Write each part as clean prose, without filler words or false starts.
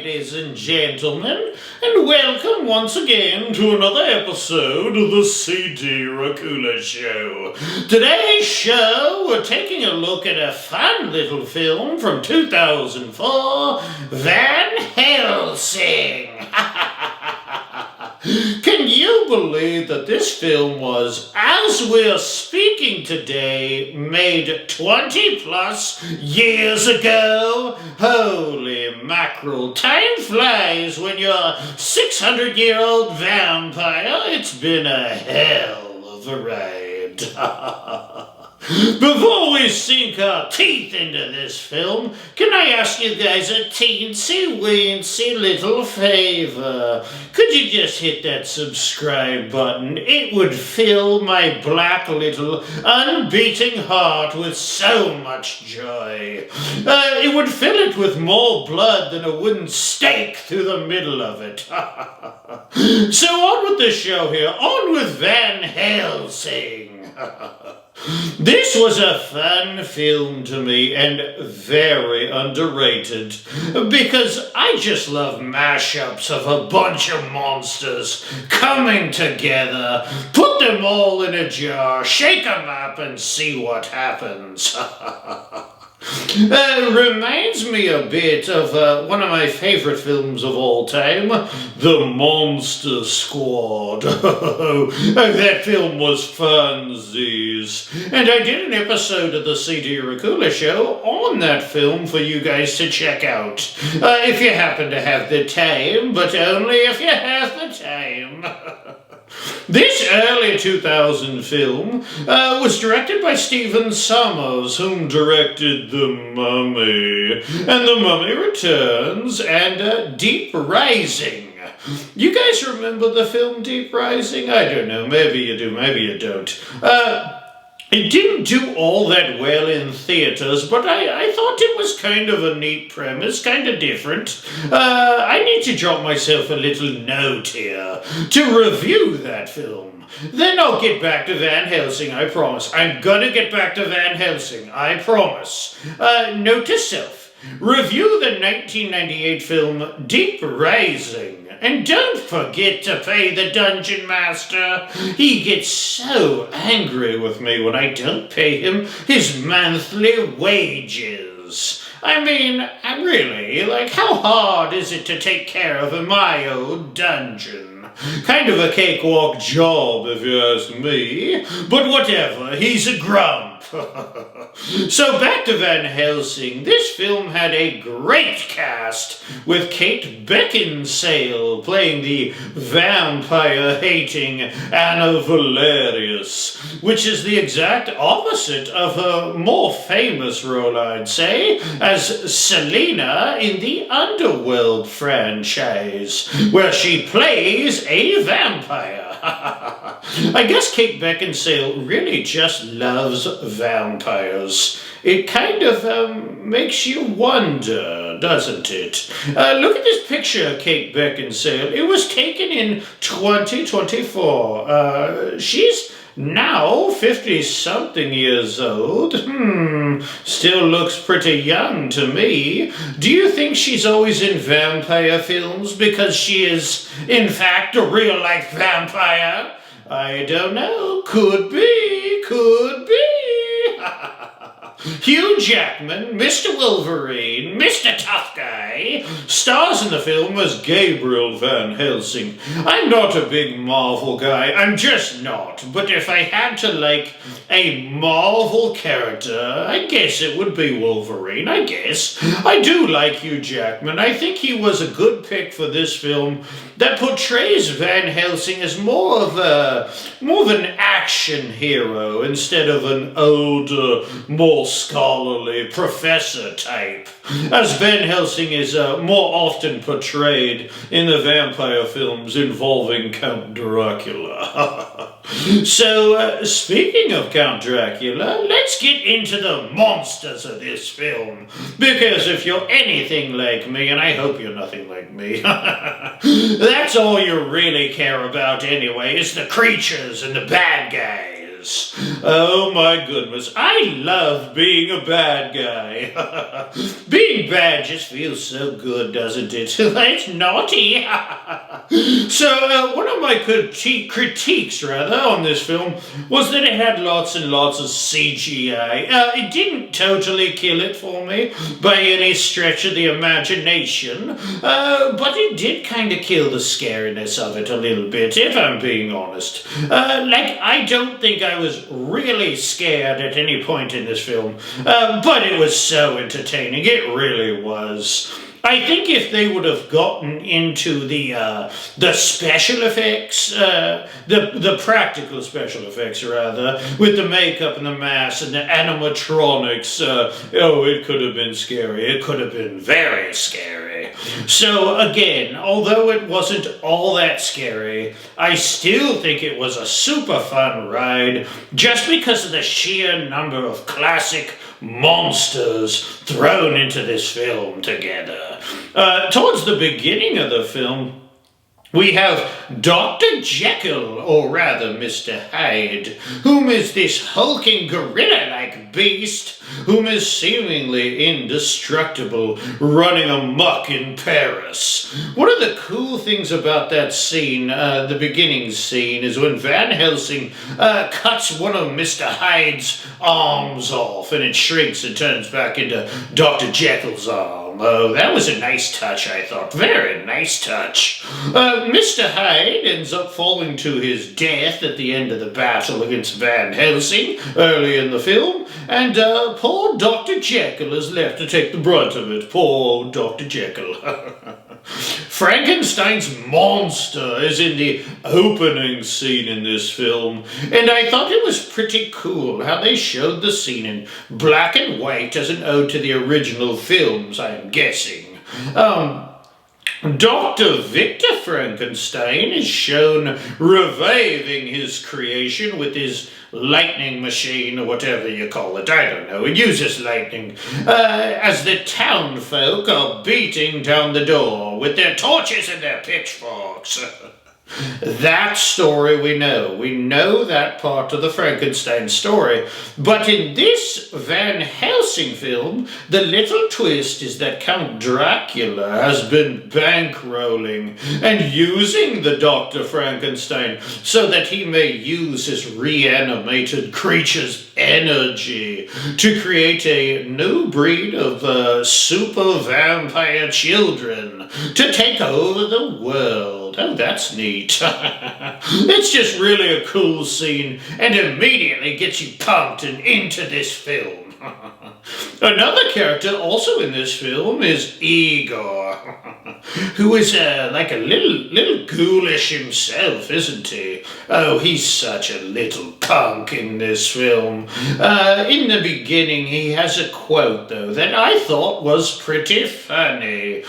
ladies and gentlemen, and welcome once again to another episode of the CD Racoola Show. Today's show, we're taking a look at a fun little film from 2004, Van Helsing. Can you believe that this film was, as we're speaking today, made 20 plus years ago? Holy mackerel, time flies when you're a 600-year-old vampire. It's been a hell of a ride. Before we sink our teeth into this film, can I ask you guys a teensy-weensy little favor? Could you just hit that subscribe button? It would fill my black little unbeating heart with so much joy. It would fill it with more blood than a wooden stake through the middle of it. So on with the show here, on with Van Helsing. This was a fun film to me and very underrated because I just love mashups of a bunch of monsters coming together. Put them all in a jar, shake them up and see what happens. Reminds me a bit of one of my favorite films of all time, The Monster Squad. That film was funsies. And I did an episode of the CD Racoola Show on that film for you guys to check out. If you happen to have the time, but only if you have the time. This early 2000 film was directed by Stephen Sommers, whom directed The Mummy, and The Mummy Returns, and Deep Rising. You guys remember the film Deep Rising? I don't know, maybe you do, maybe you don't. It didn't do all that well in theaters, but I thought it was kind of a neat premise, kind of different. I need to drop myself a little note here to review that film. Then I'll get back to Van Helsing, I promise. I'm gonna get back to Van Helsing, I promise. Note to self, review the 1998 film Deep Rising. And don't forget to pay the Dungeon Master. He gets so angry with me when I don't pay him his monthly wages. I mean, really, like, how hard is it to take care of my old dungeon? Kind of a cakewalk job, if you ask me. But whatever, he's a grump. So back to Van Helsing. This film had a great cast, with Kate Beckinsale playing the vampire-hating Anna Valerius, which is the exact opposite of her more famous role, I'd say, as Selena in the Underworld franchise, where she plays a vampire. I guess Kate Beckinsale really just loves vampires. It kind of makes you wonder, doesn't it? Look at this picture of Kate Beckinsale. It was taken in 2024. She's now 50-something years old. Still looks pretty young to me. Do you think she's always in vampire films because she is, in fact, a real-life vampire? I don't know. Could be. Could be. Hugh Jackman, Mr. Wolverine, Mr. Tough Guy, stars in the film as Gabriel Van Helsing. I'm not a big Marvel guy, I'm just not, but if I had to like a Marvel character, I guess it would be Wolverine, I guess. I do like Hugh Jackman. I think he was a good pick for this film that portrays Van Helsing as more of an action hero instead of an older, more scholarly professor type, as Van Helsing is more often portrayed in the vampire films involving Count Dracula. So, speaking of Count Dracula, let's get into the monsters of this film, because if you're anything like me, and I hope you're nothing like me, that's all you really care about anyway, is the creatures and the bad guys. eyes. Oh my goodness, I love being a bad guy. Being bad just feels so good, doesn't it? It's naughty. So one of my critiques on this film was that it had lots and lots of CGI. It didn't totally kill it for me by any stretch of the imagination, but it did kind of kill the scariness of it a little bit, if I'm being honest. I don't think I was really scared at any point in this film, but it was so entertaining. It really was. I think if they would have gotten into the special effects, the practical special effects rather, with the makeup and the masks and the animatronics, it could have been scary. It could have been very scary. So again, although it wasn't all that scary, I still think it was a super fun ride just because of the sheer number of classic monsters thrown into this film together. Towards the beginning of the film, we have Dr. Jekyll, or rather Mr. Hyde, whom is this hulking gorilla-like beast, whom is seemingly indestructible, running amok in Paris. One of the cool things about that scene, the beginning scene, is when Van Helsing cuts one of Mr. Hyde's arms off, and it shrinks and turns back into Dr. Jekyll's arm. Oh, that was a nice touch, I thought. Very nice touch. Mr. Hyde ends up falling to his death at the end of the battle against Van Helsing early in the film, and poor Dr. Jekyll is left to take the brunt of it. Poor Dr. Jekyll. Frankenstein's monster is in the opening scene in this film, and I thought it was pretty cool how they showed the scene in black and white as an ode to the original films, I'm guessing. Dr. Victor Frankenstein is shown reviving his creation with his lightning machine, or whatever you call it. I don't know. It uses lightning. As the town folk are beating down the door with their torches and their pitchforks. That story we know. We know that part of the Frankenstein story. But in this Van Helsing film, the little twist is that Count Dracula has been bankrolling and using the Dr. Frankenstein so that he may use his reanimated creature's energy to create a new breed of super vampire children to take over the world. Oh, that's neat. It's just really a cool scene and immediately gets you pumped and into this film. Another character also in this film is Igor, who is like a little ghoulish himself, isn't he? Oh, he's such a little punk in this film. In the beginning, he has a quote, though, that I thought was pretty funny.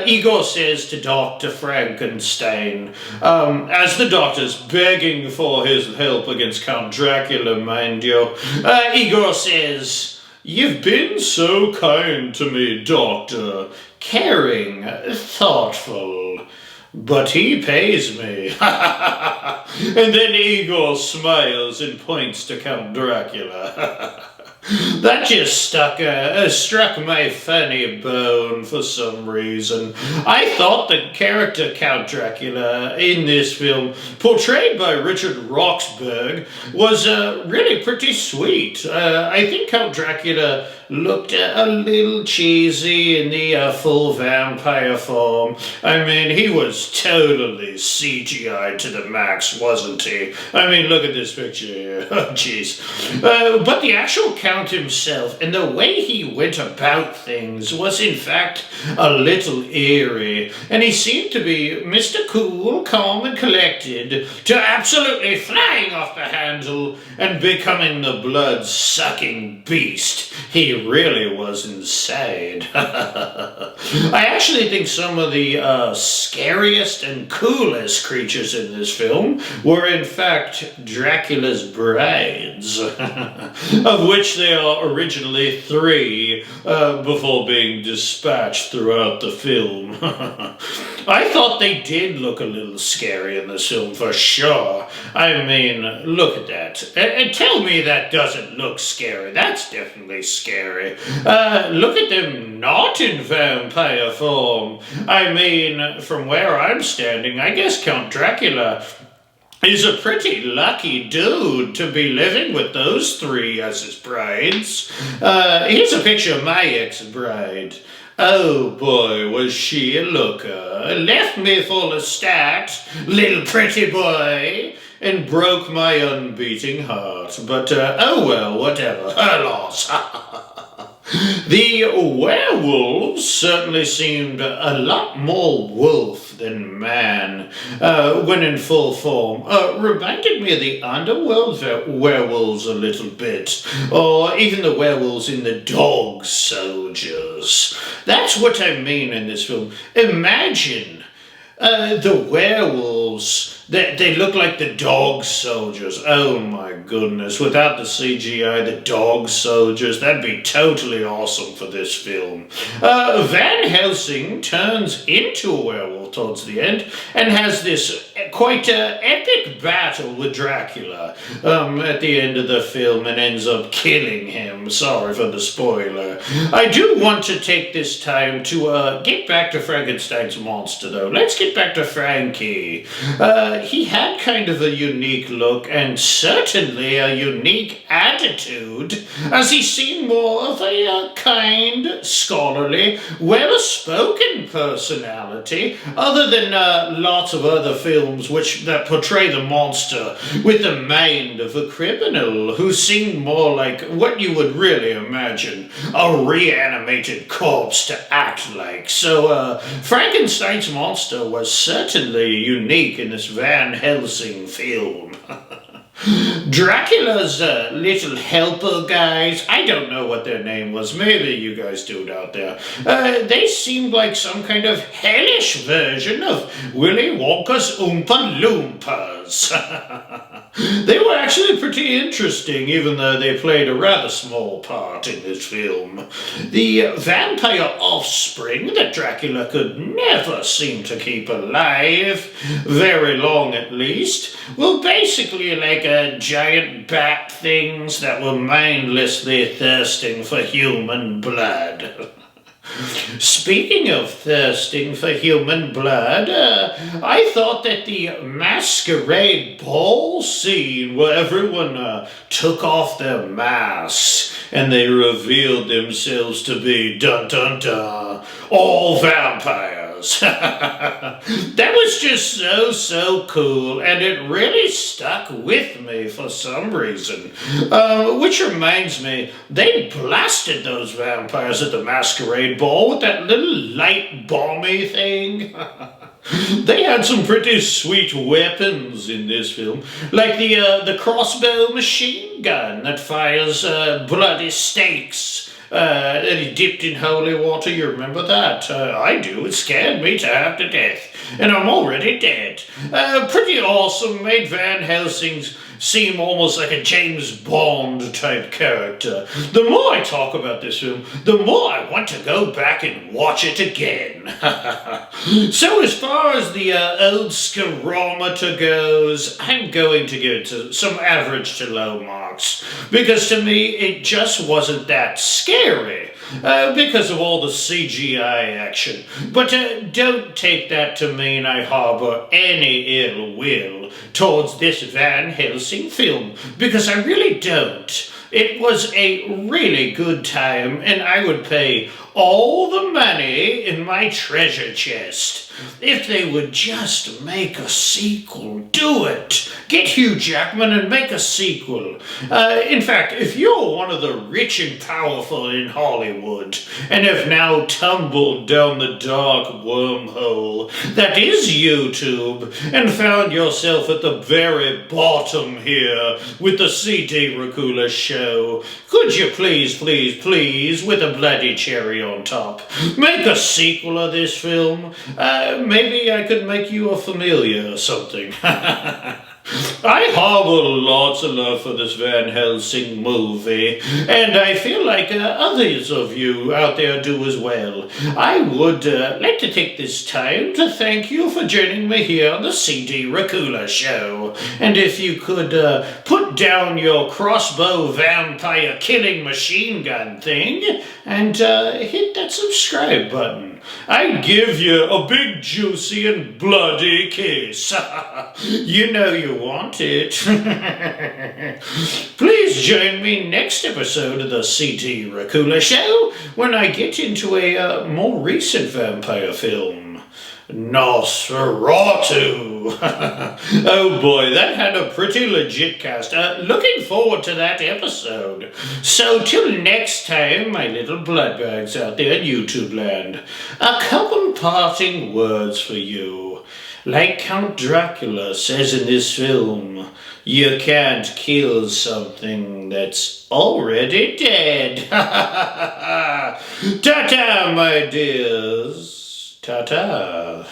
Igor says to Dr. Frankenstein, as the doctor's begging for his help against Count Dracula, mind you, Igor says, "You've been so kind to me, Doctor, caring, thoughtful, but he pays me." And then Igor smiles and points to Count Dracula. That just struck my funny bone for some reason. I thought the character Count Dracula in this film, portrayed by Richard Roxburgh, was really pretty sweet. I think Count Dracula looked a little cheesy in the full vampire form. I mean, he was totally CGI to the max, wasn't he? I mean, look at this picture here. Oh, jeez. But the actual Count himself and the way he went about things was, in fact, a little eerie. And he seemed to be Mr. Cool, calm and collected, to absolutely flying off the handle and becoming the blood-sucking beast he he really was insane. I actually think some of the scariest and coolest creatures in this film were in fact Dracula's brides, of which there are originally 3 before being dispatched throughout the film. I thought they did look a little scary in this film for sure. I mean, look at that. And tell me that doesn't look scary. That's definitely scary. Look at them not in vampire form. I mean, from where I'm standing, I guess Count Dracula is a pretty lucky dude to be living with those 3 as his brides. Here's a picture of my ex-bride. Oh boy, was she a looker. Left me full of stat, little pretty boy, and broke my unbeating heart. But, oh well, whatever, her loss. The werewolves certainly seemed a lot more wolf than man when in full form. Reminded me of the underworld werewolves a little bit, or even the werewolves in the Dog Soldiers. That's what I mean in this film. Imagine the werewolves. They look like the Dog Soldiers. Oh my goodness. Without the CGI, the Dog Soldiers, that'd be totally awesome for this film. Van Helsing turns into a werewolf towards the end and has this quite epic battle with Dracula at the end of the film and ends up killing him. Sorry for the spoiler. I do want to take this time to get back to Frankenstein's monster, though. Let's get back to Frankie. He had kind of a unique look and certainly a unique attitude, as he seemed more of a kind, scholarly, well-spoken personality, other than lots of other films that portray the monster with the mind of a criminal who seemed more like what you would really imagine a reanimated corpse to act like. So Frankenstein's monster was certainly unique in this Van Helsing film. Dracula's little helper guys, I don't know what their name was, maybe you guys do it out there. They seemed like some kind of hellish version of Willy Wonka's Oompa Loompas. They were actually pretty interesting, even though they played a rather small part in this film. The vampire offspring that Dracula could never seem to keep alive, very long at least, were basically like giant bat things that were mindlessly thirsting for human blood. Speaking of thirsting for human blood, I thought that the masquerade ball scene where everyone took off their masks and they revealed themselves to be, dun-dun-dun, all vampires. That was just so cool, and it really stuck with me for some reason. Which reminds me, they blasted those vampires at the masquerade ball with that little light bomby thing. They had some pretty sweet weapons in this film, like the crossbow machine gun that fires bloody stakes that he dipped in holy water. You remember that? I do. It scared me to half to death, and I'm already dead. Pretty awesome. Made Van Helsing seem almost like a James Bond type character. The more I talk about this film, the more I want to go back and watch it again. So as far as the old scarometer goes, I'm going to give it some average to low marks, because to me it just wasn't that scary. Because of all the CGI action. But don't take that to mean I harbor any ill will towards this Van Helsing film, because I really don't. It was a really good time, and I would pay all the money in my treasure chest. If they would just make a sequel, do it. Get Hugh Jackman and make a sequel. In fact, if you're one of the rich and powerful in Hollywood, and have now tumbled down the dark wormhole that is YouTube, and found yourself at the very bottom here with the CD Racoola show, could you please, with a bloody cherry on top, make a sequel of this film? Maybe I could make you a familiar or something. I harbor lots of love for this Van Helsing movie, and I feel like others of you out there do as well. I would like to take this time to thank you for joining me here on the CD Racoola show. And if you could put down your crossbow vampire killing machine gun thing and hit that subscribe button, I'd give you a big juicy and bloody kiss. You know you want it. Please join me next episode of the CD Racoola show when I get into a more recent vampire film, Nosferatu. Oh boy, that had a pretty legit cast. Looking forward to that episode. So till next time, my little bloodbags out there in YouTube land, a couple parting words for you. Like Count Dracula says in this film, you can't kill something that's already dead. Ta-ta, my dears. Ta-ta.